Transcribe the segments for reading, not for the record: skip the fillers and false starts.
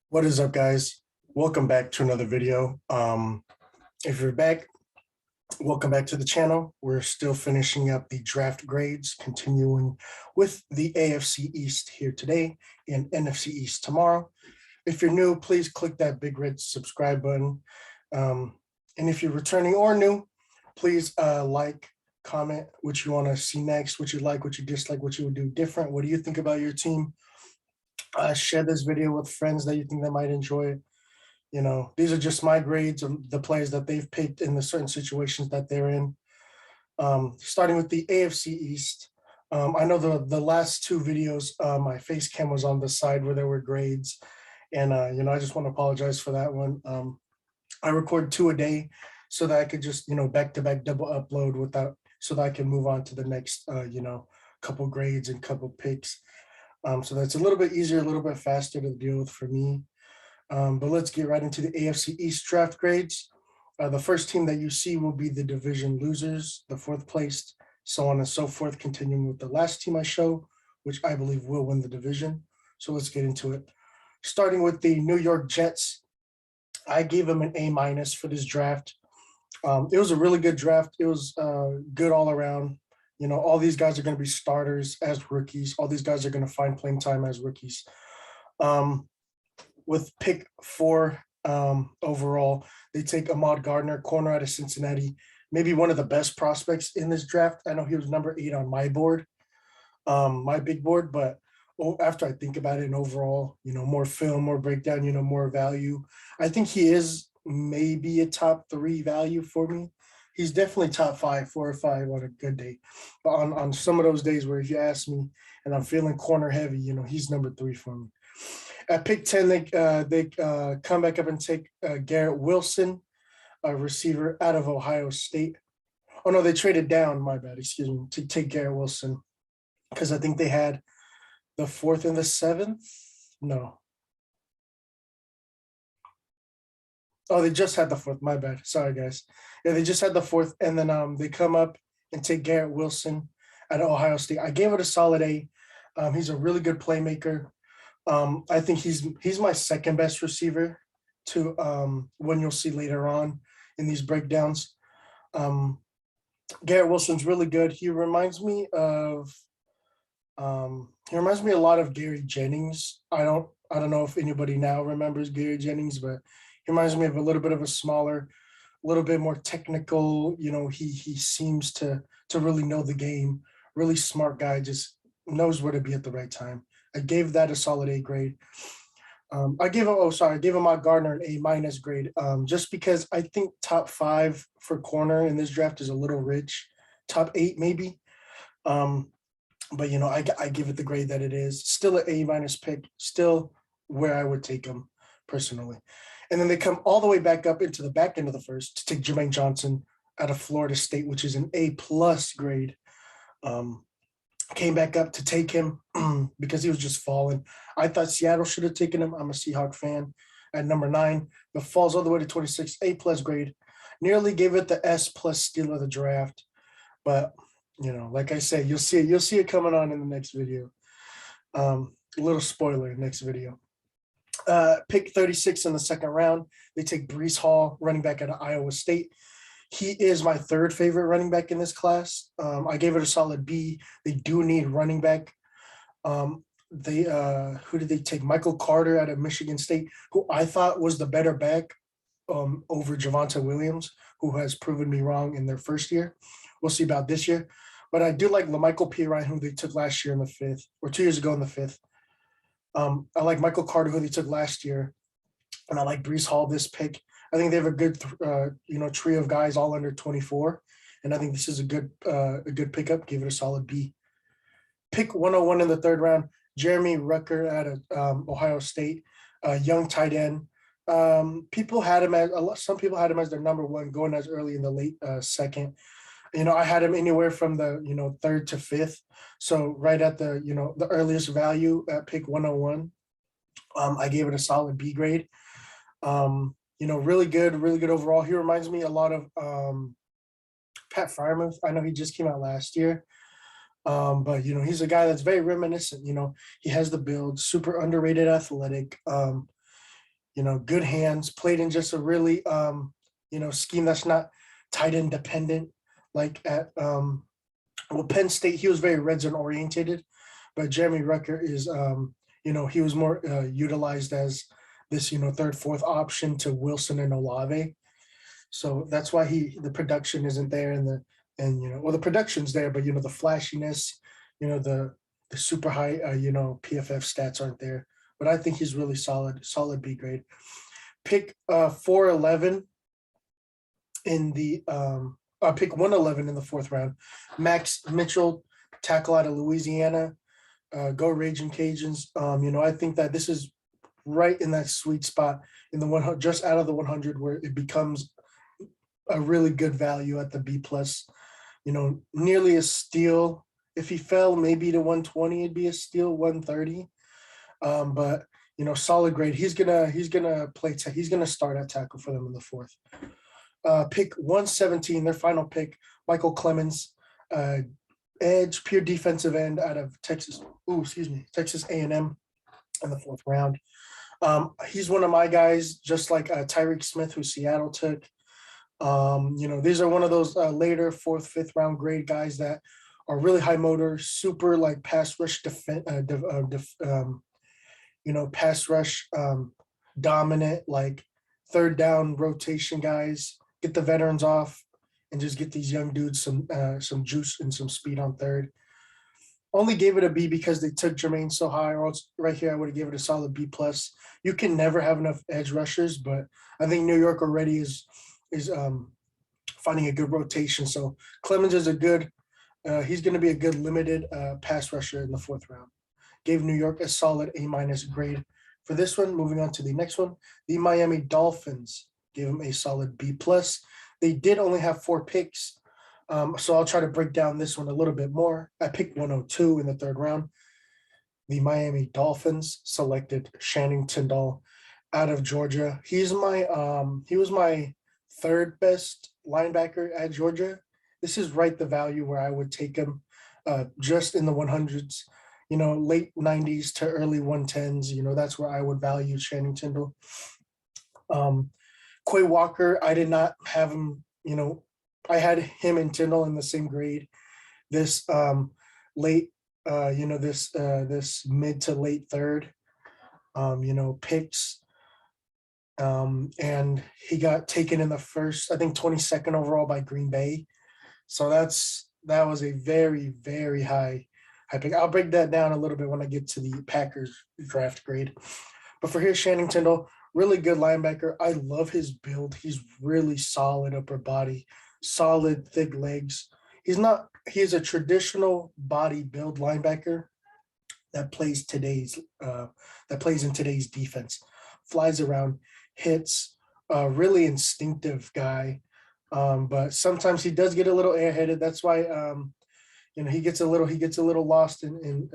What is up, guys? Welcome back to another video. If you're back, welcome back to the channel. We're still finishing up the draft grades, continuing with the AFC East here today and NFC East tomorrow. If you're new, please click that big red subscribe button. And if you're returning or new, please like, comment what you want to see next, what you like, what you dislike, what you would do different. What do you think about your team? Share this video with friends that you think they might enjoy it. You know, these are just my grades of the players that they've picked in the certain situations that they're in. Starting with the AFC East. I know the last two videos, my face cam was on the side where there were grades. And, I just want to apologize for that one. I record 2 a day so that I could just, back-to-back double upload so that I can move on to the next, couple grades and couple picks. So that's a little bit easier, a little bit faster to deal with for me. But let's get right into the AFC East draft grades. The first team that you see will be the division losers, the fourth placed, so on and so forth, continuing with the last team I show, which I believe will win the division. So let's get into it. Starting with the New York Jets, I gave them an A- for this draft. It was a really good draft. It was good all around. All these guys are going to be starters as rookies. All these guys are going to find playing time as rookies. With pick 4 overall, they take Ahmad Gardner, corner out of Cincinnati, maybe one of the best prospects in this draft. I know he was number 8 on my board, my big board, but after I think about it and overall, more film, more breakdown, more value, I think he is maybe a top 3 value for me. He's definitely top 5, 4 or 5 on a good day. But on some of those days where if you ask me and I'm feeling corner heavy, he's number 3 for me. At pick 10, they come back up and take Garrett Wilson, a receiver out of Ohio State. Oh, no, they traded down, my bad, excuse me, to take Garrett Wilson because I think they had the 4th and the 7th. No. Oh, they just had the 4th. My bad. Sorry, guys. Yeah, they just had the 4th, and then they come up and take Garrett Wilson at Ohio State. I gave it a solid A. He's a really good playmaker. I think he's my second best receiver to when you'll see later on in these breakdowns. Garrett Wilson's really good. He reminds me a lot of Gary Jennings. I don't know if anybody now remembers Gary Jennings, but he reminds me of a little bit of a smaller, a little bit more technical. He seems to really know the game. Really smart guy, just knows where to be at the right time. I gave that a solid A grade. I gave Ahmad Gardner an A- grade, just because I think top 5 for corner in this draft is a little rich. Top 8 maybe. But I give it the grade that it is. Still an A- pick, still where I would take him personally. And then they come all the way back up into the back end of the first to take Jermaine Johnson out of Florida State, which is an A+ grade. Came back up to take him because he was just falling. I thought Seattle should have taken him. I'm a Seahawk fan. At number 9, but falls all the way to 26, A+ grade. Nearly gave it the S+ steal of the draft. But, like I said, you'll see it coming on in the next video. A little spoiler, next video. Pick 36 in the second round, they take Breece Hall, running back out of Iowa State. He is my 3rd favorite running back in this class. I gave it a solid B. They do need running back. Who did they take? Michael Carter out of Michigan State, who I thought was the better back over Javonte Williams, who has proven me wrong in their first year. We'll see about this year. But I do like LaMichael Pirine, who they took last year in the 5th, or 2 years ago in the 5th. I like Michael Carter, who they took last year, and I like Breece Hall this pick. I think they have a good, trio of guys all under 24, and I think this is a good pickup. Give it a solid B. Pick 101 in the 3rd round, Jeremy Rucker out of Ohio State, young tight end. Some people had him as their number 1, going as early in the late 2nd. I had him anywhere from the 3rd to 5th, so right at the the earliest value at pick 101. I gave it a solid B grade. Really good overall. He reminds me a lot of Pat Freiermuth. I know he just came out last year, but he's a guy that's very reminiscent. He has the build, super underrated, athletic. good hands, played in just a really, scheme that's not tight end dependent. Like at Penn State, he was very red zone orientated, but Jeremy Rucker is, he was more utilized as this, third, fourth option to Wilson and Olave. So that's why the production isn't there, the production's there, but the flashiness, the super high, PFF stats aren't there. But I think he's really solid B grade. Pick 411 in the pick 111 in the fourth round. Max Mitchell, tackle out of Louisiana. Go Raging Cajuns. I think that this is right in that sweet spot in the 100, just out of the 100, where it becomes a really good value at the B plus. Nearly a steal. If he fell maybe to 120, it'd be a steal. 130. But solid grade. He's gonna he's gonna start at tackle for them in the fourth. Pick 117, their final pick, Michael Clemons, edge, pure defensive end out of Texas A&M in the fourth round. He's one of my guys, just like Tyreek Smith, who Seattle took. These are one of those later fourth, fifth round grade guys that are really high motor, super like pass rush pass rush dominant, like third down rotation guys. Get the veterans off and just get these young dudes some juice and some speed on third. Only gave it a B because they took Jermaine so high, or else right here I would have given it a solid B plus. You can never have enough edge rushers, but I think New York already is finding a good rotation. So Clemons is he's going to be a good limited pass rusher in the fourth round. Gave New York a solid A- grade for this one. Moving on to the next one, the Miami Dolphins gave him a solid B plus. They did only have 4 picks. So I'll try to break down this one a little bit more. I picked 102 in the third round. The Miami Dolphins selected Channing Tindall out of Georgia. He was my third best linebacker at Georgia. This is right the value where I would take him, just in the 100s, late 90s to early 110s. That's where I would value Channing Tindall. Quay Walker, I did not have him, I had him and Tindall in the same grade. This late, this mid to late third, picks. And he got taken in the first, I think 22nd overall by Green Bay. So that was a very, very high pick. I'll break that down a little bit when I get to the Packers draft grade. But for here, Channing Tindall, really good linebacker. I love his build. He's really solid upper body, solid thick legs. He's a traditional body build linebacker that plays in today's defense. Flies around, hits, really instinctive guy. But sometimes he does get a little airheaded. That's why he gets a little lost in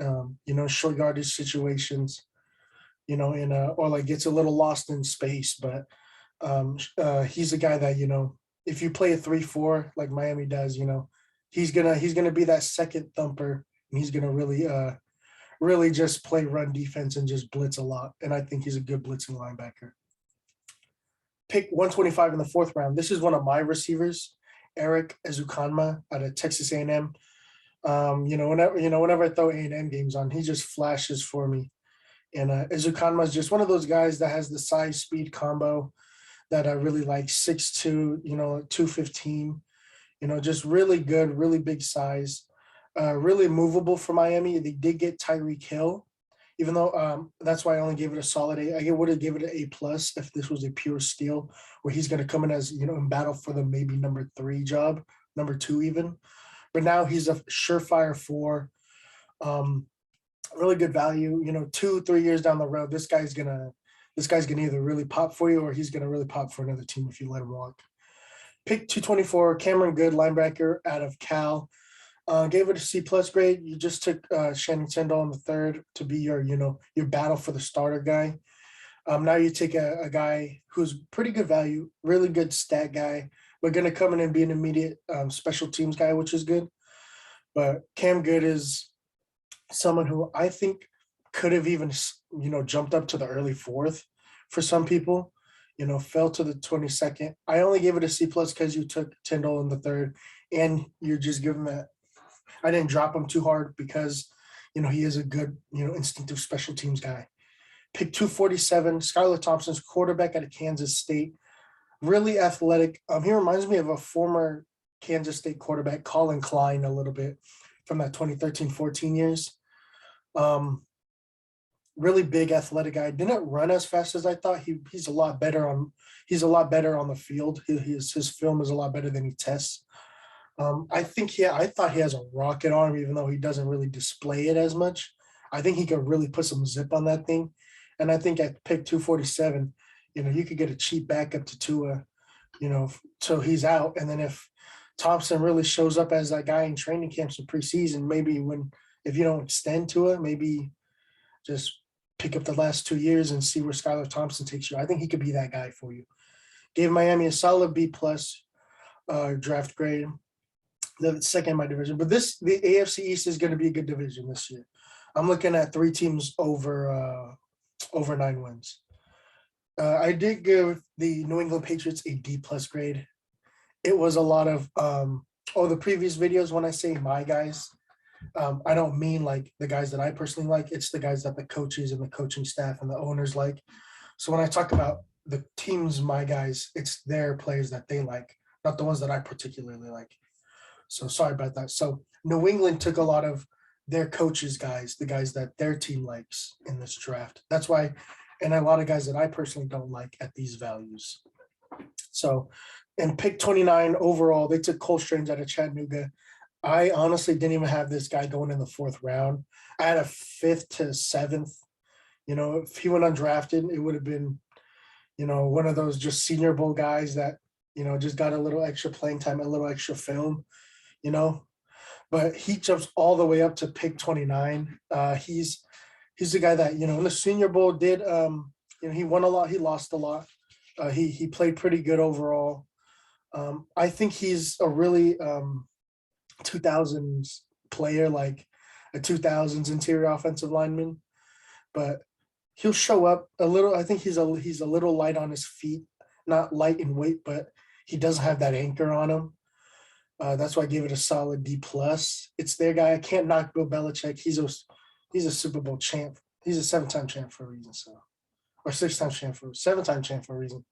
short yardage situations, or like gets a little lost in space. But he's a guy that, if you play a 3-4 like Miami does, he's gonna be that second thumper, and he's gonna really just play run defense and just blitz a lot. And I think he's a good blitzing linebacker. Pick 125 in the fourth round. This is one of my receivers, Eric Ezukanma out of Texas A&M. Whenever I throw A&M games on, he just flashes for me. And Ezukanma is just one of those guys that has the size speed combo that I really like. 6'2", 215, just really good, really big size, really movable for Miami. They did get Tyreek Hill, even though that's why I only gave it a solid A. I would have given it an A+ if this was a pure steal, where he's going to come in as, in battle for the maybe number 3 job, number 2 even. But now he's a surefire 4. Really good value. 2-3 years down the road, this guy's gonna either really pop for you, or he's gonna really pop for another team if you let him walk. Pick 224, Cameron Good, linebacker out of Cal. Gave it a C+ grade. You just took Channing Tindall in the third to be your battle for the starter guy. Now you take a guy who's pretty good value, really good stat guy, but going to come in and be an immediate special teams guy, which is good. But Cam Good is someone who I think could have even, jumped up to the early 4th for some people. Fell to the 22nd. I only gave it a C plus because you took Tyndall in the third, and you're just giving that. I didn't drop him too hard because, he is a good, instinctive special teams guy. Pick 247, Skylar Thompson's quarterback out of Kansas State. Really athletic. He reminds me of a former Kansas State quarterback, Colin Klein, a little bit from that 2013-14 years. Really big athletic guy. Didn't run as fast as I thought. He's a lot better on the field. His film is a lot better than he tests. I thought he has a rocket arm, even though he doesn't really display it as much. I think he could really put some zip on that thing. And I think at pick 247, you could get a cheap backup to Tua, so he's out. And then if Thompson really shows up as that guy in training camps in preseason, maybe if you don't extend Tua, maybe just pick up the last 2 years and see where Skylar Thompson takes you. I think he could be that guy for you. Gave Miami a solid B+ draft grade. The second in my division. But the AFC East is going to be a good division this year. I'm looking at 3 teams over 9 wins. I did give the New England Patriots a D+ grade. It was a lot of the previous videos. When I say my guys, I don't mean like the guys that I personally like. It's the guys that the coaches and the coaching staff and the owners like. So when I talk about the teams, my guys, it's their players that they like, not the ones that I particularly like. So sorry about that. So New England took a lot of their coaches' guys, the guys that their team likes in this draft. That's why, and a lot of guys that I personally don't like at these values. So in pick 29 overall, they took Cole Strange out of Chattanooga. I honestly didn't even have this guy going in the 4th round. I had a 5th to 7th. If he went undrafted, it would have been, one of those just Senior Bowl guys that, just got a little extra playing time, a little extra film, But he jumps all the way up to pick 29. He's the guy that, in the Senior Bowl did, he won a lot, he lost a lot. He played pretty good overall. I think he's a really 2000s player, like a 2000s interior offensive lineman, but he'll show up a little. I think he's a little light on his feet, not light in weight, but he doesn't have that anchor on him. That's why I gave it a solid D+. It's their guy. I can't knock Bill Belichick. He's a Super Bowl champ. He's a 7-time champ for a reason. Or 6-time champ 7-time champ for a reason.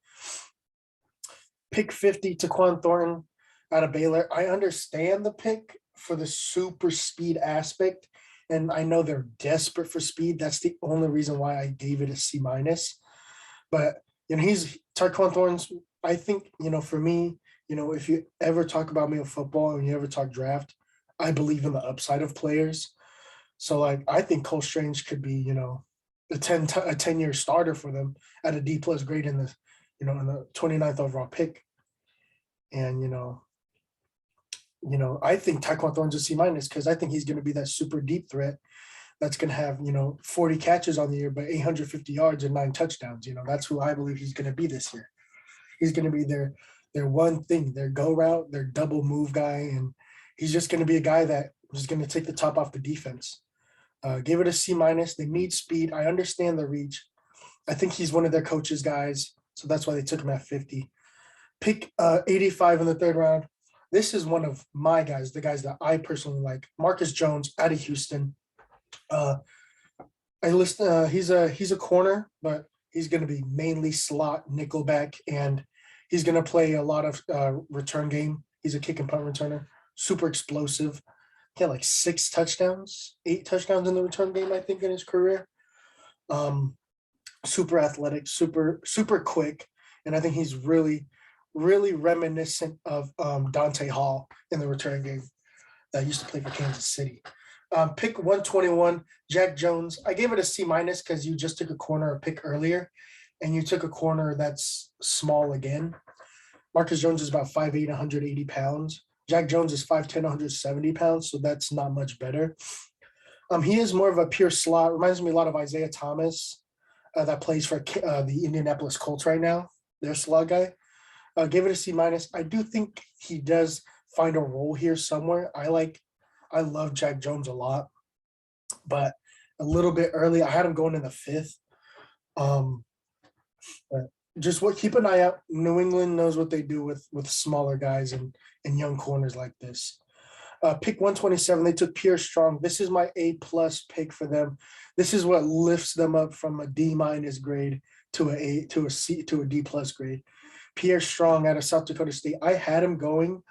Pick 50, Taquan Thornton out of Baylor. I understand the pick for the super speed aspect, and I know they're desperate for speed. That's the only reason why I gave it a C-. But he's Taquan Thornton's. I think for me, if you ever talk about me in football and you ever talk draft, I believe in the upside of players. So I think Cole Strange could be a 10-year starter for them at a D+ grade in the in the 29th overall pick. And I think Taquan Thorne's a C- because I think he's going to be that super deep threat that's going to have 40 catches on the year, but 850 yards and 9 touchdowns. That's who I believe he's going to be this year. He's going to be their one thing, their go route, their double move guy, and he's just going to be a guy that is going to take the top off the defense. Give it a C-. They need speed. I understand the reach. I think he's one of their coaches' guys, so that's why they took him at 50. Pick 85 in the 3rd round. This is one of my guys, the guys that I personally like. Marcus Jones out of Houston. He's a corner, but he's going to be mainly slot, nickelback, and he's going to play a lot of return game. He's a kick and punt returner, super explosive. He had 6 touchdowns, 8 touchdowns in the return game, I think, in his career. Super athletic, super quick, and I think he's really reminiscent of Dante Hall in the return game that used to play for Kansas City. Pick 121, Jack Jones. I gave it a C- because you just took a corner a pick earlier, and you took a corner that's small again. Marcus Jones is about 5'8", 180 pounds. Jack Jones is 5'10", 170 pounds, so that's not much better. He is more of a pure slot. Reminds me a lot of Isaiah Thomas that plays for the Indianapolis Colts right now, their slot guy. Give it a C-. I do think he does find a role here somewhere. I love Jack Jones a lot, but a little bit early. I had him going in the 5th. But just keep an eye out. New England knows what they do with smaller guys and young corners like this. Pick 127, they took Pierre Strong. This is my A+ pick for them. This is what lifts them up from a D- grade to a C to a D+ grade. Pierre Strong out of South Dakota State. I had him going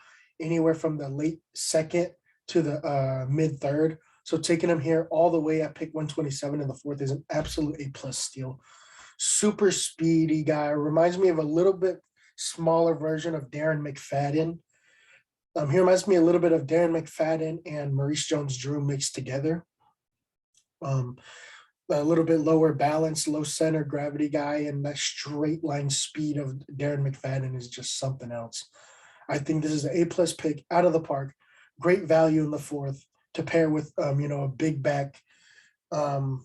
anywhere from the late second to the mid third. So taking him here all the way at pick 127 in the fourth is an absolute A+ steal. Super speedy guy. Reminds me of a little bit smaller version of Darren McFadden. He reminds me a little bit of Darren McFadden and Maurice Jones-Drew mixed together. A little bit lower balance, low center gravity guy, and that straight line speed of Darren McFadden is just something else. I think this is an A+ pick out of the park. Great value in the fourth to pair with a big back. Oh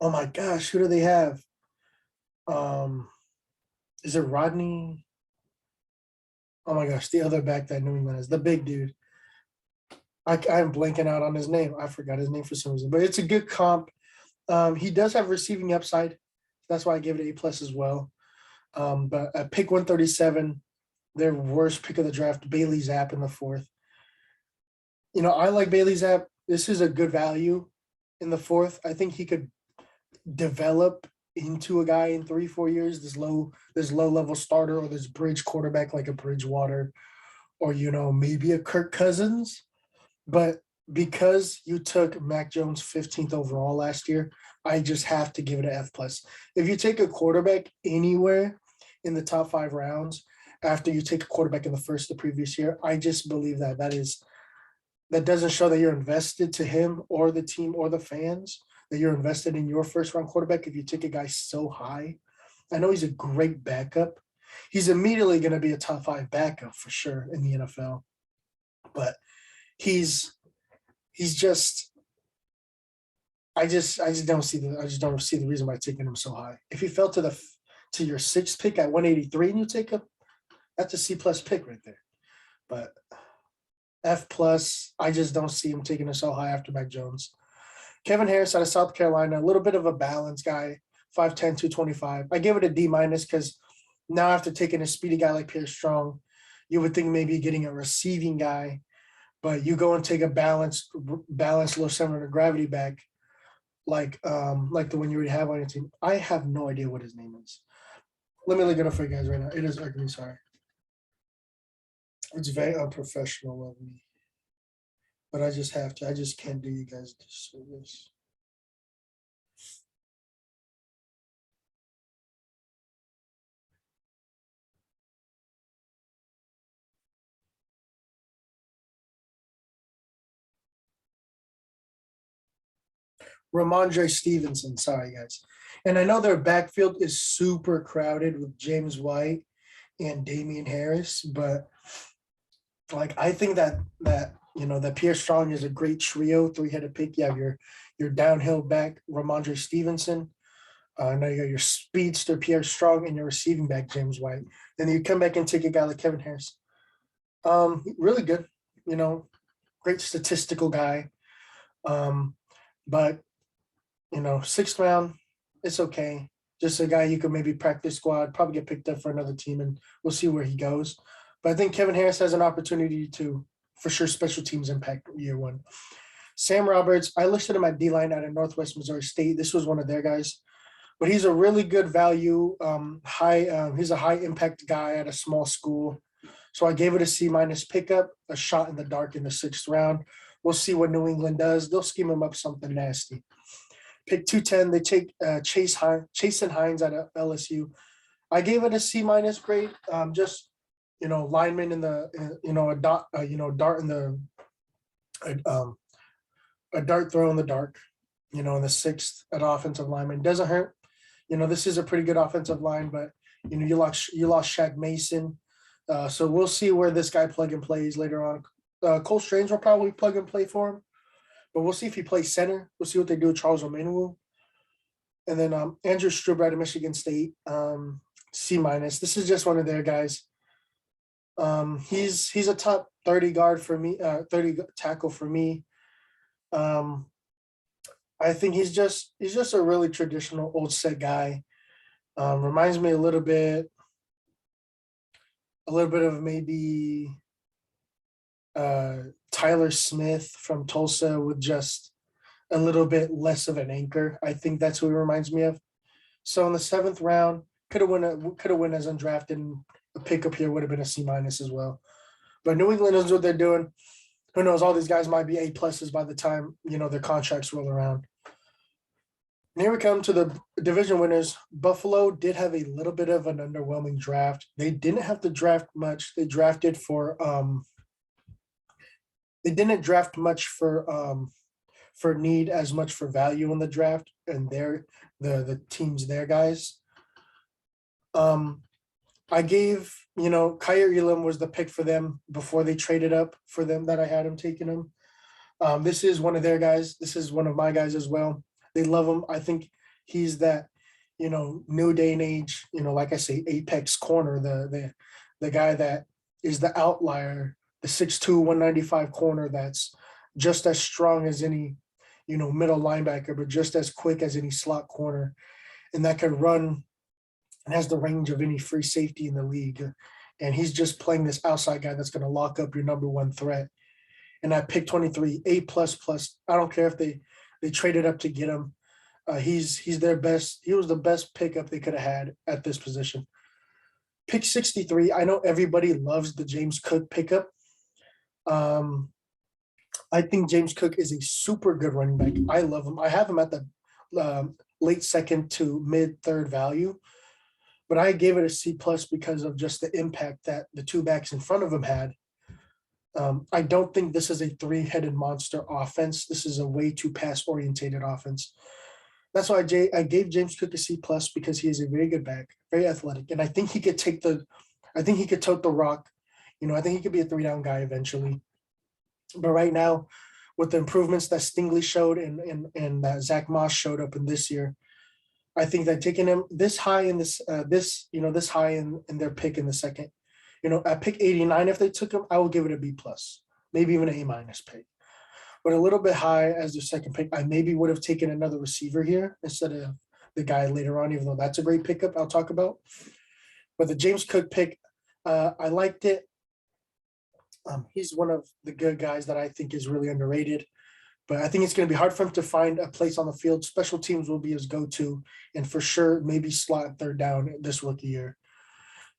my gosh, who do they have? Is it Rodney? Oh my gosh, the other back that New England has, the big dude. I'm blanking out on his name. I forgot his name for some reason, but it's a good comp. He does have receiving upside. That's why I gave it A+ as well. But at pick 137, their worst pick of the draft, Bailey Zapp in the fourth. I like Bailey Zapp. This is a good value in the fourth. I think he could develop into a guy in 3-4 years, this low level starter or this bridge quarterback like a Bridgewater or maybe a Kirk Cousins. But because you took Mac Jones 15th overall last year, I just have to give it an F+. If you take a quarterback anywhere in the top 5 rounds after you take a quarterback in the first the previous year, I just believe that doesn't show that you're invested to him or the team or the fans, that you're invested in your first round quarterback if you take a guy so high. I know he's a great backup. He's immediately going to be a top 5 backup for sure in the NFL. But he's just I just don't see the reason why taking him so high. If he fell to your 6th pick at 183 and you take him, that's a C+ pick right there. But F+, I just don't see him taking it so high after Mac Jones. Kevin Harris out of South Carolina, a little bit of a balanced guy, 5'10", 225. I give it a D- because now after taking a speedy guy like Pierre Strong, you would think maybe getting a receiving guy, but you go and take a balanced low center of gravity back like the one you already have on your team. I have no idea what his name is. Let me look it up for you guys right now. It is ugly, sorry. It's very unprofessional of me. But I just have to. I just can't do you guys this service. Ramondre Stevenson, sorry guys. And I know their backfield is super crowded with James White and Damian Harris, but I think that Pierre Strong is a great trio, 3-headed pick. You have your downhill back, Ramondre Stevenson. Now you got your speedster, Pierre Strong, and your receiving back, James White. Then you come back and take a guy like Kevin Harris. Really good, great statistical guy. But 6th round, it's okay. Just a guy you could maybe practice squad, probably get picked up for another team, and we'll see where he goes. But I think Kevin Harris has an opportunity to, for sure, special teams impact year one. Sam Roberts, I listed him at D-line out of Northwest Missouri State. This was one of their guys. But he's a really good value, he's a high impact guy at a small school. So I gave it a C- pickup, a shot in the dark in the 6th round. We'll see what New England does. They'll scheme him up something nasty. Pick 210, they take Chasen Hines out of LSU. I gave it a C- grade. Just lineman in the a dart in the a dart throw in the dark. In the 6th at offensive lineman doesn't hurt. This is a pretty good offensive line, but you lost Shaq Mason, so we'll see where this guy plug and plays later on. Cole Strange will probably plug and play for him, but we'll see if he plays center. We'll see what they do with Charles Omenihu. And then Andrew Stribrady of Michigan State, C-. This is just one of their guys. He's a top 30 guard for me, 30 tackle for me. I think he's just a really traditional old set guy. Reminds me a little bit of maybe uh, Tyler Smith from Tulsa with just a little bit less of an anchor. I think that's who he reminds me of. So in the seventh round, could have won as undrafted. And a pickup here would have been a C minus as well. But New England knows what they're doing. Who knows? All these guys might be A pluses by the time their contracts roll around. And here we come to the division winners. Buffalo did have a little bit of an underwhelming draft. They didn't have to draft much. They didn't draft much for need as much for value in the draft, and the teams their guys. Um I gave, Kyrie Lim was the pick for them before they traded up for them that I had him taking him. This is one of their guys. This is one of my guys as well. They love him. I think he's that, new day and age, like I say, apex corner, the guy that is the outlier, the 6'2", 195 corner that's just as strong as any, middle linebacker, but just as quick as any slot corner, and that can run and has the range of any free safety in the league. And he's just playing this outside guy that's going to lock up your number one threat. And at pick 23, A plus plus. I don't care if they traded up to get him. He's their best. He was the best pickup they could have had at this position. Pick 63. I know everybody loves the James Cook pickup. I think James Cook is a super good running back. I love him. I have him at the late second to mid third value, but I gave it a C plus because of just the impact that the two backs in front of him had. I don't think this is a three-headed monster offense. This is a way too pass-orientated offense. That's why I gave James Cook a C plus because he is a very good back, very athletic, and I think he could tote the rock. I think he could be a three-down guy eventually. But right now, with the improvements that Stingley showed and that Zach Moss showed up in this year, I think that taking him this high in this high in their pick in the second, at pick 89, if they took him, I would give it a B plus, maybe even an A minus pick. But a little bit high as their second pick, I maybe would have taken another receiver here instead of the guy later on, even though that's a great pickup I'll talk about. But the James Cook pick, I liked it. He's one of the good guys that I think is really underrated. But I think it's going to be hard for him to find a place on the field. Special teams will be his go-to, and for sure, maybe slot third down this rookie year.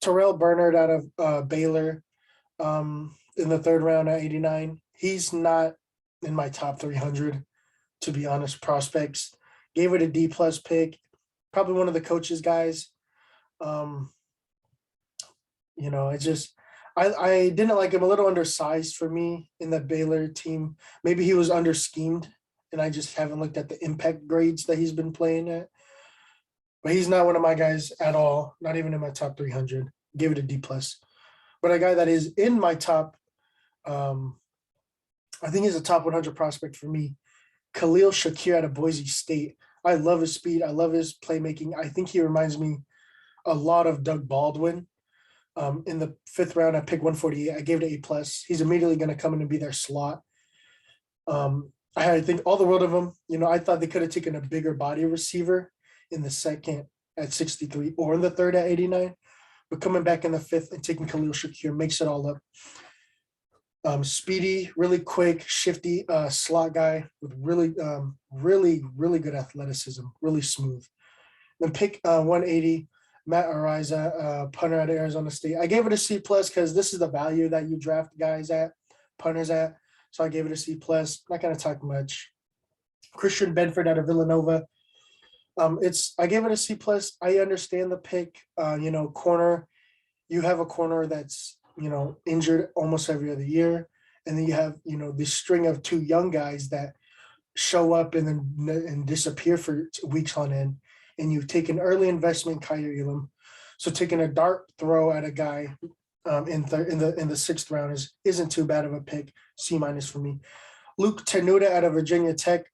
Tyrell Bernard out of Baylor in the third round at 89. He's not in my top 300, to be honest, prospects. Gave it a D plus pick. Probably one of the coach's guys. It's just I didn't like him, a little undersized for me in the Baylor team. Maybe he was under schemed, and I just haven't looked at the impact grades that he's been playing at. But he's not one of my guys at all, not even in my top 300. Give it a D plus. But a guy that is in my top, I think he's a top 100 prospect for me. Khalil Shakir out of Boise State. I love his speed. I love his playmaking. I think he reminds me a lot of Doug Baldwin. In the fifth round, I picked 148. I gave it an A plus. He's immediately going to come in and be their slot. I think all the world of him. I thought they could have taken a bigger body receiver in the second at 63 or in the third at 89, but coming back in the fifth and taking Khalil Shakir makes it all up. Speedy, really quick, shifty slot guy with really good athleticism, really smooth. Then pick 180. Matt Ariza, punter out of Arizona State. I gave it a C plus because this is the value that you draft guys at, punters at. So I gave it a C plus. Not going to talk much. Christian Benford out of Villanova. I gave it a C plus. I understand the pick. Corner. You have a corner that's injured almost every other year, and then you have this string of two young guys that show up and disappear for weeks on end. And you take an early investment, Kyrie Lim. So taking a dart throw at a guy in the sixth round isn't too bad of a pick. C minus for me. Luke Tenuta out of Virginia Tech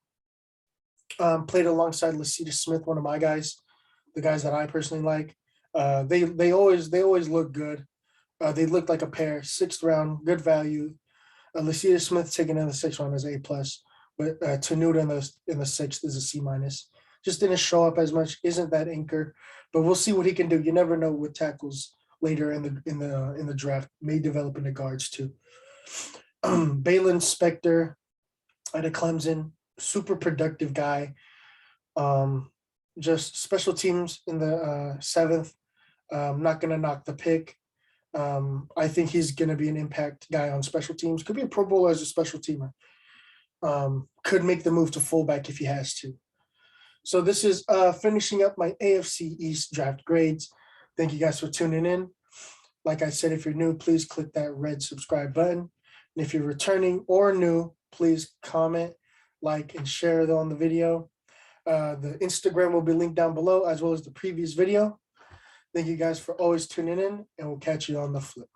played alongside Lacita Smith, one of my guys, the guys that I personally like. They always look good. They look like a pair. Sixth round, good value. Lacita Smith taken in the sixth round as A plus. but Tenuta in the sixth is a C minus. Just didn't show up as much. Isn't that anchor? But we'll see what he can do. You never know with tackles later in the draft. May develop into guards too. Balin Spector out of Clemson, super productive guy. Just special teams in the seventh. Not going to knock the pick. I think he's going to be an impact guy on special teams. Could be a Pro Bowler as a special teamer. Could make the move to fullback if he has to. So this is finishing up my AFC East draft grades. Thank you guys for tuning in. Like I said, if you're new, please click that red subscribe button. And if you're returning or new, please comment, like, and share on the video. The Instagram will be linked down below, as well as the previous video. Thank you guys for always tuning in, and we'll catch you on the flip.